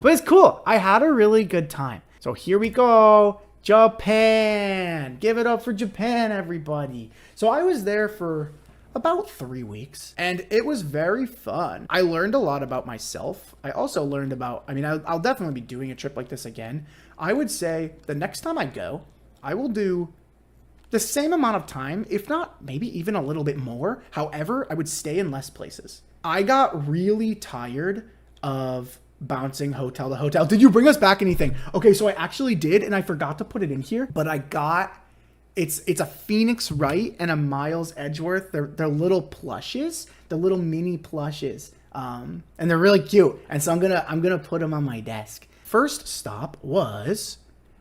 But it's cool. I had a really good time. So here we go. Japan. Give it up for Japan, everybody. So I was there for about 3 weeks and it was very fun. I learned a lot about myself. I also learned about, I'll definitely be doing a trip like this again. I would say the next time I go, I will do the same amount of time, if not maybe even a little bit more. However, I would stay in less places. I got really tired of bouncing hotel to hotel. Did you bring us back anything? Okay, so I actually did, and I forgot to put it in here, but I got, it's a Phoenix Wright and a Miles Edgeworth. They're little plushes, the little mini plushes, and they're really cute. And so I'm gonna put them on my desk. First stop was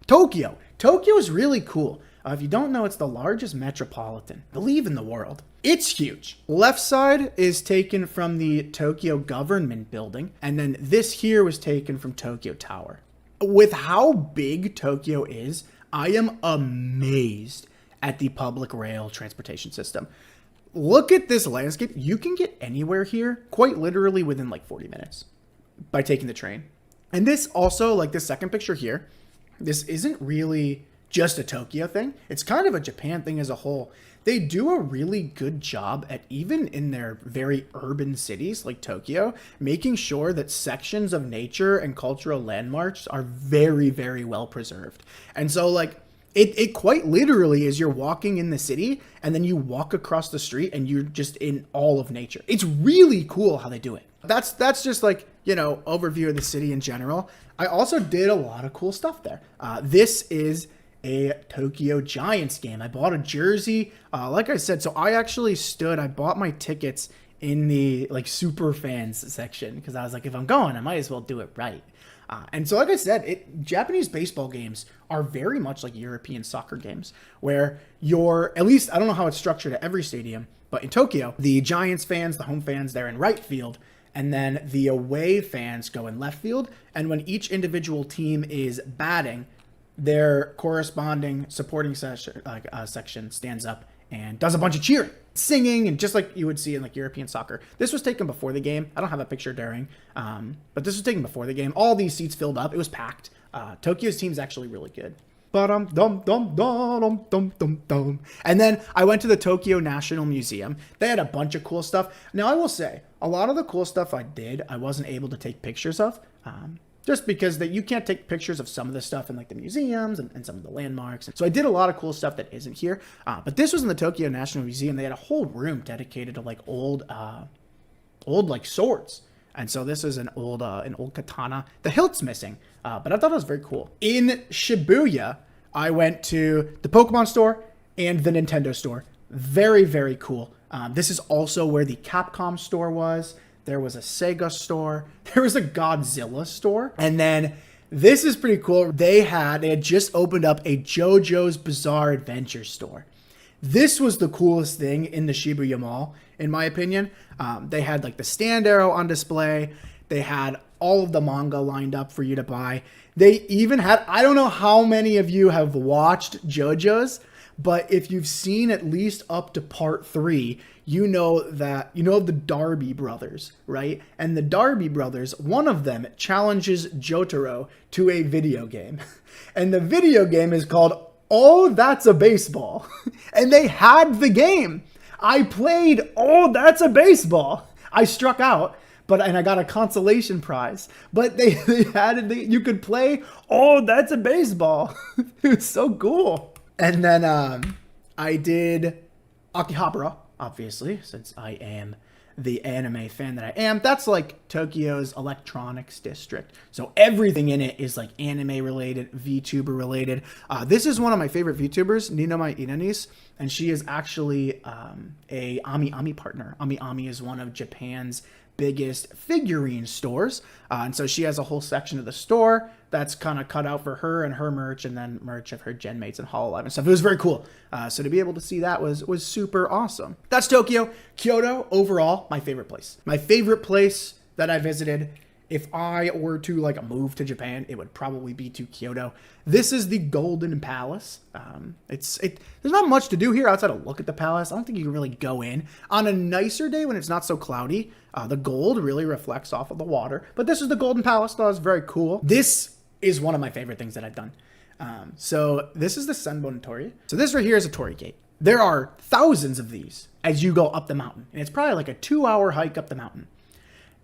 Tokyo. Tokyo is really cool. If you don't know, it's the largest metropolitan, I believe, in the world. It's huge. Left side is taken from the Tokyo government building, and then this here was taken from Tokyo Tower. With how big Tokyo is, I am amazed at the public rail transportation system. Look at this landscape. You can get anywhere here quite literally within like 40 minutes by taking the train. And this also, like this second picture here, this isn't really just a Tokyo thing. It's kind of a Japan thing as a whole. They do a really good job at, even in their very urban cities like Tokyo, making sure that sections of nature and cultural landmarks are very, very well preserved. And so like it quite literally is, you're walking in the city and then you walk across the street and you're just in all of nature. It's really cool how they do it. That's just like, overview of the city in general. I also did a lot of cool stuff there. This is a Tokyo Giants game. I bought a jersey. Like I said, so I actually I bought my tickets in the like super fans section because I was like, if I'm going, I might as well do it right. And so, like I said, Japanese baseball games are very much like European soccer games, where at least, I don't know how it's structured at every stadium, but in Tokyo, the Giants fans, the home fans, they're in right field, and then the away fans go in left field. And when each individual team is batting, their corresponding supporting section stands up and does a bunch of cheering, singing, and just like you would see in like European soccer. This was taken before the game. I don't have a picture during, but this was taken before the game. All these seats filled up. It was packed. Tokyo's team's actually really good. And then I went to the Tokyo National Museum. They had a bunch of cool stuff. Now, I will say, a lot of the cool stuff I wasn't able to take pictures of. Just because you can't take pictures of some of the stuff in like the museums and some of the landmarks. So I did a lot of cool stuff that isn't here. But this was in the Tokyo National Museum. They had a whole room dedicated to like old like swords. And so this is an old katana. The hilt's missing, but I thought it was very cool. In Shibuya, I went to the Pokemon store and the Nintendo store. Very, very cool. This is also where the Capcom store was. There was a Sega store. There was a Godzilla store. And then this is pretty cool. They had just opened up a JoJo's Bizarre Adventure store. This was the coolest thing in the Shibuya Mall, in my opinion. They had like the stand arrow on display. They had all of the manga lined up for you to buy. They even had, I don't know how many of you have watched JoJo's, but if you've seen at least up to part 3, you know of the Darby brothers, right? And the Darby brothers, one of them challenges Jotaro to a video game. And the video game is called Oh, That's a Baseball. And they had the game. I played Oh, That's a Baseball. I struck out, and I got a consolation prize. But they had it, you could play Oh, That's a Baseball. It was so cool. And then I did Akihabara, obviously, since I am the anime fan that I am. That's like Tokyo's electronics district. So everything in it is like anime related, VTuber related. This is one of my favorite VTubers, Ninamai Inanis, and she is actually a Ami Ami partner. Ami Ami is one of Japan's biggest figurine stores. And so she has a whole section of the store that's kind of cut out for her and her merch, and then merch of her gen mates and Hololive and stuff. It was very cool. So to be able to see that was super awesome. That's Tokyo. Kyoto, overall, my favorite place. My favorite place that I visited If I were to like move to Japan, it would probably be to Kyoto. This is the Golden Palace. There's not much to do here outside of look at the palace. I don't think you can really go in. On a nicer day when it's not so cloudy, the gold really reflects off of the water. But this is the Golden Palace, though. It's very cool. This is one of my favorite things that I've done. So this is the Senbon Torii. So this right here is a torii gate. There are thousands of these as you go up the mountain. And it's probably like a 2-hour hike up the mountain.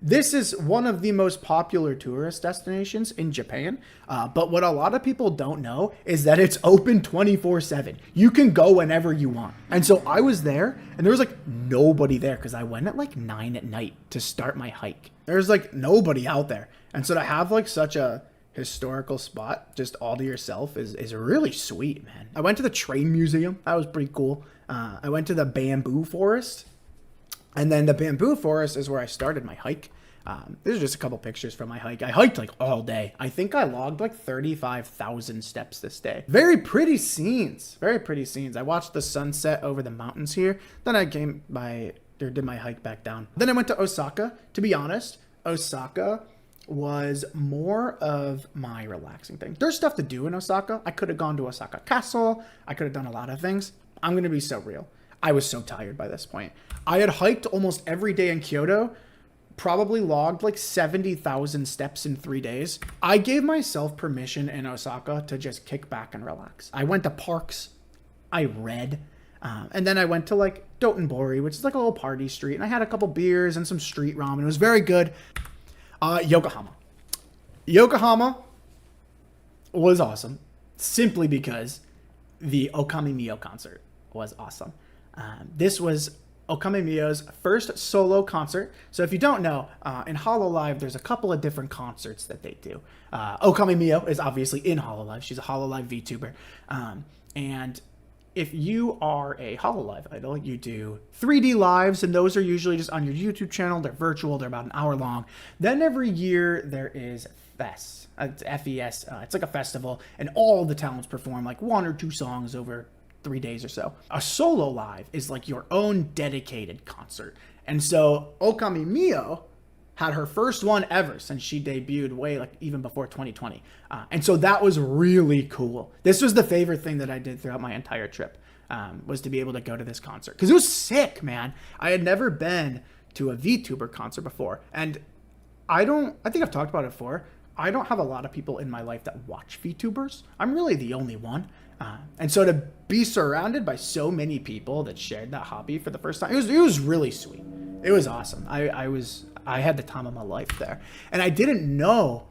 This is one of the most popular tourist destinations in Japan. But what a lot of people don't know is that it's open 24/7. You can go whenever you want. And so I was there and there was like nobody there because I went at like 9 at night to start my hike. There's like nobody out there. And so to have like such a historical spot just all to yourself is really sweet, man. I went to the train museum. That was pretty cool. I went to the bamboo forest. And then the bamboo forest is where I started my hike. These are just a couple pictures from my hike. I hiked like all day. I think I logged like 35,000 steps this day. Very pretty scenes. Very pretty scenes. I watched the sunset over the mountains here. Then I did my hike back down. Then I went to Osaka. To be honest, Osaka was more of my relaxing thing. There's stuff to do in Osaka. I could have gone to Osaka Castle. I could have done a lot of things. I'm going to be so real. I was so tired by this point. I had hiked almost every day in Kyoto, probably logged like 70,000 steps in 3 days. I gave myself permission in Osaka to just kick back and relax. I went to parks, I read, and then I went to like Dotonbori, which is like a little party street, and I had a couple beers and some street ramen. It was very good. Yokohama. Yokohama was awesome simply because the Okami Mio concert was awesome. This was Okami Mio's first solo concert. So if you don't know, in Hololive, there's a couple of different concerts that they do. Okami Mio is obviously in Hololive. She's a Hololive VTuber. And if you are a Hololive idol, you do 3D lives, and those are usually just on your YouTube channel. They're virtual. They're about an hour long. Then every year there is FES. It's FES. It's like a festival, and all the talents perform like 1 or 2 songs over 3 days or so. A solo live is like your own dedicated concert. And so Okami Mio had her first one ever since she debuted way like even before 2020. And so that was really cool. This was the favorite thing that I did throughout my entire trip, was to be able to go to this concert. Because it was sick, man. I had never been to a VTuber concert before. And I think I've talked about it before. I don't have a lot of people in my life that watch VTubers. I'm really the only one. And so to be surrounded by so many people that shared that hobby for the first time, it was really sweet. It was awesome. I had the time of my life there. And I didn't know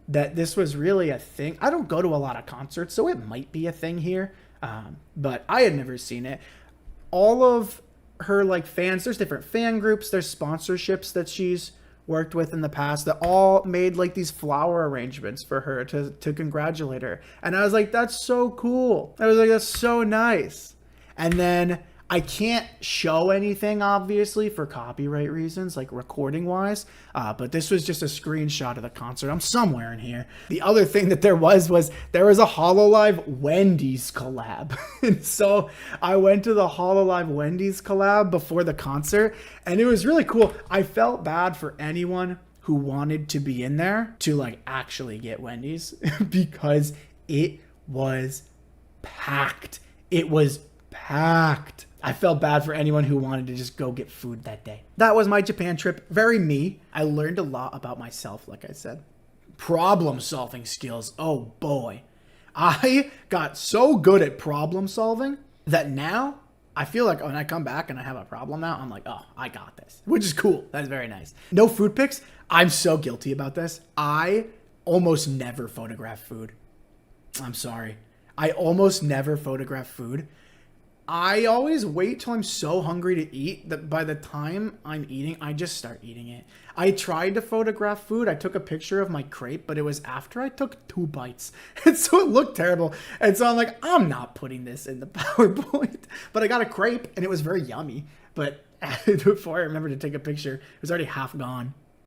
that this was really a thing. I don't go to a lot of concerts, so it might be a thing here. But I had never seen it. All of her like fans, there's different fan groups, there's sponsorships that she's worked with in the past that all made like these flower arrangements for her to congratulate her. And I was like, that's so cool. I was like, that's so nice. And then I can't show anything, obviously, for copyright reasons, like recording wise. But this was just a screenshot of the concert. I'm somewhere in here. The other thing that there was a Hololive Wendy's collab. And so I went to the Hololive Wendy's collab before the concert, and it was really cool. I felt bad for anyone who wanted to be in there to like actually get Wendy's because it was packed. It was packed. I felt bad for anyone who wanted to just go get food that day. That was my Japan trip. Very me. I learned a lot about myself, like I said. Problem solving skills. Oh boy. I got so good at problem solving that now I feel like when I come back and I have a problem now, I'm like, oh, I got this, which is cool. That's very nice. No food pics. I'm so guilty about this. I almost never photograph food. I'm sorry. I almost never photograph food. I always wait till I'm so hungry to eat that by the time I'm eating, I just start eating it. I tried to photograph food. I took a picture of my crepe, but it was after I took 2 bites. And so it looked terrible. And so I'm like, I'm not putting this in the PowerPoint. But I got a crepe and it was very yummy. But before I remembered to take a picture, it was already half gone.